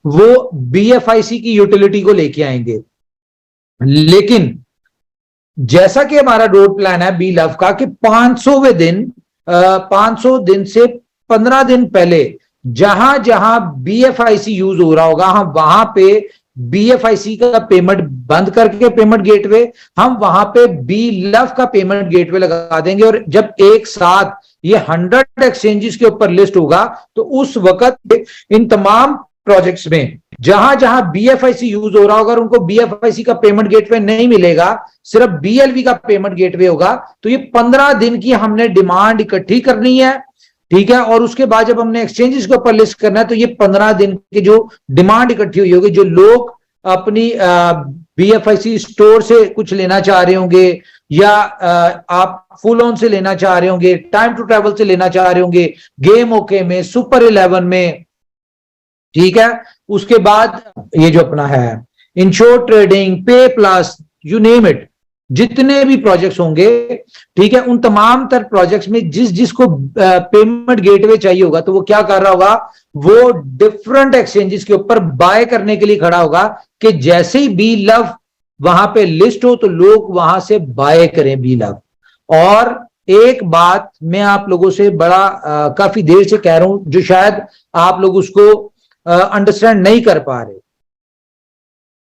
वो बीएफआईसी की यूटिलिटी को लेके आएंगे। लेकिन जैसा कि हमारा रोड प्लान है बी लव का कि 500वें दिन 500 दिन से 15 दिन पहले जहां जहां बीएफआईसी यूज हो रहा होगा हम वहां पे बीएफआईसी का पेमेंट बंद करके पेमेंट गेटवे हम वहां पे बी लव का पेमेंट गेटवे लगा देंगे। और जब एक साथ ये 100 एक्सचेंजेस के ऊपर लिस्ट होगा तो उस वक्त इन तमाम प्रोजेक्ट्स में जहां जहां बीएफआईसी यूज हो रहा होगा और उनको बीएफआईसी का पेमेंट गेटवे नहीं मिलेगा, सिर्फ बीएलवी का पेमेंट गेटवे होगा, तो ये 15 दिन की हमने डिमांड इकट्ठी करनी है, ठीक है। और उसके बाद जब हमने एक्सचेंजेस के ऊपर लिस्ट करना है तो ये 15 दिन की जो डिमांड इकट्ठी हुई होगी, जो लोग अपनी बीएफआईसी स्टोर से कुछ लेना चाह रहे होंगे या आप फुल ऑन से लेना चाह रहे होंगे, टाइम टू ट्रैवल से लेना चाह रहे होंगे, गेम ओके में, सुपर 11 में, ठीक है। उसके बाद ये जो अपना है इंश्योर ट्रेडिंग, पे प्लस, यू नेम इट, जितने भी प्रोजेक्ट्स होंगे, ठीक है, उन तमाम तर प्रोजेक्ट्स में जिसको पेमेंट गेटवे चाहिए होगा तो वो क्या कर रहा होगा, वो डिफरेंट एक्सचेंजेस के ऊपर बाय करने के लिए खड़ा होगा कि जैसे ही बी लव वहां पे लिस्ट हो तो लोग वहां से बाय करें बी लव। और एक बात मैं आप लोगों से बड़ा काफी देर से कह रहा हूं जो शायद आप लोग उसको अंडरस्टैंड नहीं कर पा रहे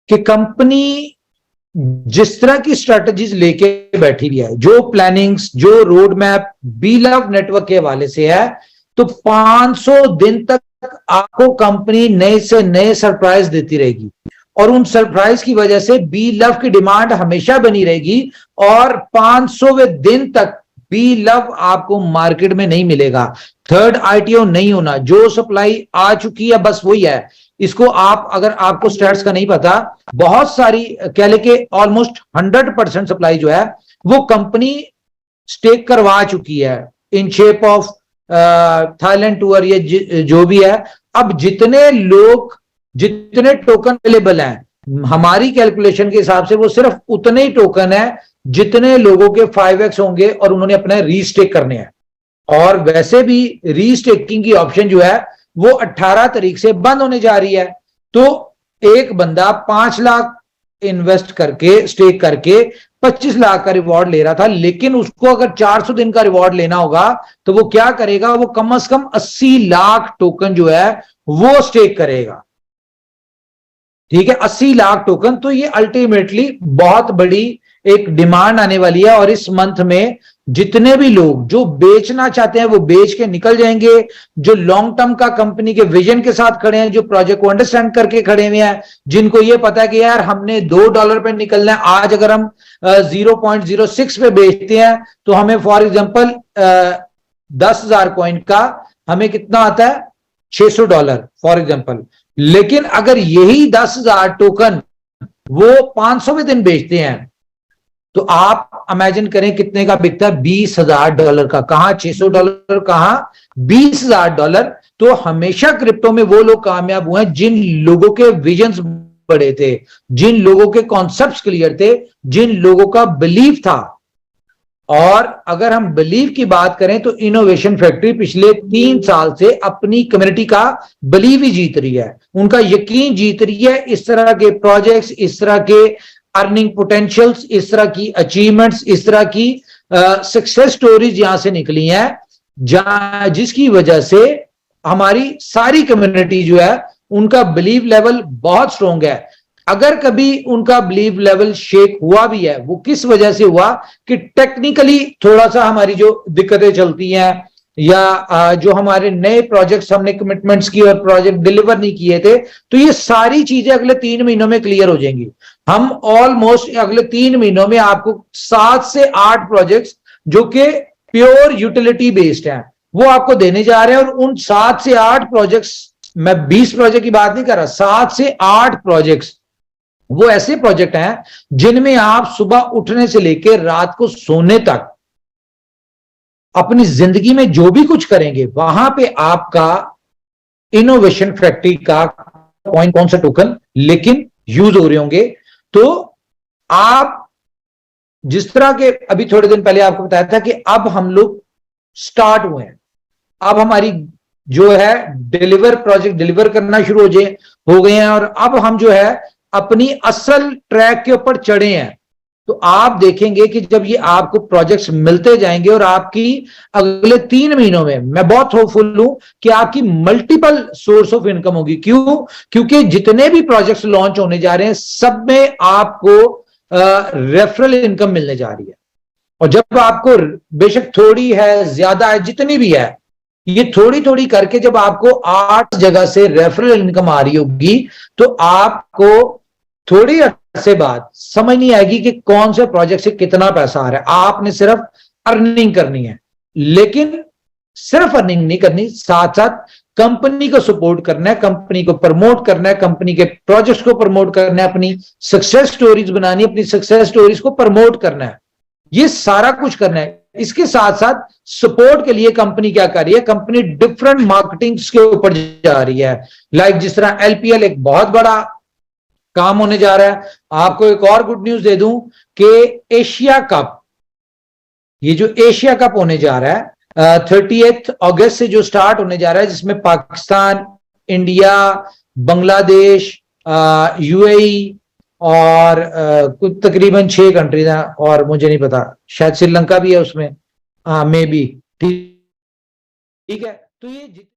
कि कंपनी जिस तरह की स्ट्रेटजीज लेके बैठी हुई है, जो प्लानिंग्स, जो रोड मैप बी लव नेटवर्क के हवाले से है, तो 500 दिन तक आपको कंपनी नए से नए सरप्राइज देती रहेगी और उन सरप्राइज की वजह से बी लव की डिमांड हमेशा बनी रहेगी और 500वें दिन तक बी लव आपको मार्केट में नहीं मिलेगा। थर्ड आईटीओ नहीं होना, जो सप्लाई आ चुकी है बस वही है। इसको आप, अगर आपको स्टैट्स का नहीं पता, बहुत सारी कह लेके ऑलमोस्ट 100% सप्लाई जो है वो कंपनी स्टेक करवा चुकी है in shape of Thailand tour या जो भी है। अब जितने लोग, जितने टोकन अवेलेबल हैं, हमारी कैलकुलेशन के हिसाब से वो सिर्फ उतने ही टोकन है जितने लोगों के 5x होंगे और उन्होंने अपने रीस्टेक करने हैं। और वैसे भी रीस्टेकिंग की ऑप्शन जो है वो 18 तारीख से बंद होने जा रही है। तो एक बंदा 5 लाख इन्वेस्ट करके, स्टेक करके 25 लाख का रिवॉर्ड ले रहा था, लेकिन उसको अगर 400 दिन का रिवॉर्ड लेना होगा तो वो क्या करेगा, वो कम से कम 80 लाख टोकन जो है वो स्टेक करेगा, ठीक है, 80 लाख टोकन। तो ये अल्टीमेटली बहुत बड़ी एक डिमांड आने वाली है और इस मंथ में जितने भी लोग जो बेचना चाहते हैं वो बेच के निकल जाएंगे, जो लॉन्ग टर्म का कंपनी के विजन के साथ खड़े हैं, जो प्रोजेक्ट को अंडरस्टैंड करके खड़े हुए हैं, जिनको ये पता है कि यार हमने $2 पे निकलना है, आज अगर हम 0.06 पे बेचते हैं तो हमें फॉर एग्जांपल 10,000 कॉइन का हमें कितना आता है, $600 फॉर एग्जांपल। लेकिन अगर यही 10,000 टोकन वो 500वें दिन बेचते हैं तो आप इमेजिन करें कितने का बिकता है, $20,000 का। कहां $600, कहां $20,000। तो हमेशा क्रिप्टो में वो लोग कामयाब हुए हैं जिन लोगों के विजन्स बड़े थे, जिन लोगों के कॉन्सेप्ट्स क्लियर थे, जिन लोगों का बिलीव था। और अगर हम बिलीव की बात करें तो इनोवेशन फैक्ट्री पिछले 3 साल से अपनी कम्युनिटी का बिलीव ही जीत रही है, उनका यकीन जीत रही है। इस तरह के प्रोजेक्ट्स, इस तरह के अर्निंग पोटेंशियल्स, इस तरह की अचीवमेंट्स, इस तरह की सक्सेस स्टोरीज यहां से निकली हैं, जिसकी वजह से हमारी सारी कम्युनिटी जो है उनका बिलीव लेवल बहुत स्ट्रॉन्ग है। अगर कभी उनका बिलीव लेवल शेक हुआ भी है, वो किस वजह से हुआ कि टेक्निकली थोड़ा सा हमारी जो दिक्कतें चलती हैं या जो हमारे नए प्रोजेक्ट्स हमने कमिटमेंट्स की और प्रोजेक्ट डिलीवर नहीं किए थे, तो ये सारी चीजें अगले 3 महीनों में क्लियर हो जाएंगी। हम ऑलमोस्ट अगले 3 महीनों में आपको 7 से 8 प्रोजेक्ट्स जो कि प्योर यूटिलिटी बेस्ड हैं वो आपको देने जा रहे हैं। और उन 7 से 8 प्रोजेक्ट्स, मैं 20 प्रोजेक्ट की बात नहीं कर रहा, 7 से 8 प्रोजेक्ट्स वो ऐसे प्रोजेक्ट हैं जिनमें आप सुबह उठने से लेकर रात को सोने तक अपनी जिंदगी में जो भी कुछ करेंगे वहां पे आपका इनोवेशन फैक्ट्री का कौन सा टोकन लेकिन यूज हो रहे होंगे। तो आप जिस तरह के अभी थोड़े दिन पहले आपको बताया था कि अब हम लोग स्टार्ट हुए हैं, अब हमारी जो है प्रोजेक्ट डिलीवर करना शुरू हो गए हैं, और अब हम जो है अपनी असल ट्रैक के ऊपर चढ़े हैं। तो आप देखेंगे कि जब ये आपको प्रोजेक्ट्स मिलते जाएंगे और आपकी अगले 3 महीनों में, मैं बहुत होपफुल हूं कि आपकी मल्टीपल सोर्स ऑफ इनकम होगी। क्यों? क्योंकि जितने भी प्रोजेक्ट्स लॉन्च होने जा रहे हैं सब में आपको रेफरल इनकम मिलने जा रही है। और जब आपको बेशक थोड़ी है, ज्यादा है, जितनी भी है, ये थोड़ी थोड़ी करके जब आपको 8 जगह से रेफरल इनकम आ रही होगी, तो आपको थोड़ी अरसे बाद समझ नहीं आएगी कि कौन से प्रोजेक्ट से कितना पैसा आ रहा है। आपने सिर्फ अर्निंग करनी है, लेकिन सिर्फ अर्निंग नहीं करनी, साथ साथ कंपनी को सपोर्ट करना है, कंपनी को प्रमोट करना है, कंपनी के प्रोजेक्ट्स को प्रमोट करना है, अपनी सक्सेस स्टोरीज बनानी, अपनी सक्सेस स्टोरीज को प्रमोट करना है। ये सारा कुछ करना है। इसके साथ साथ सपोर्ट के लिए कंपनी क्या कर रही है, कंपनी डिफरेंट मार्केटिंग के ऊपर जा रही है। लाइक जिस तरह एलपीएल एक बहुत बड़ा काम होने जा रहा है। आपको एक और गुड न्यूज दे दूं कि एशिया कप, ये जो एशिया कप होने जा रहा है 30 अगस्त से जो स्टार्ट होने जा रहा है, जिसमें पाकिस्तान, इंडिया, बांग्लादेश, यूएई और कुछ तकरीबन 6 कंट्रीज हैं, और मुझे नहीं पता, शायद श्रीलंका भी है उसमें, मे बी। ठीक है, तो ये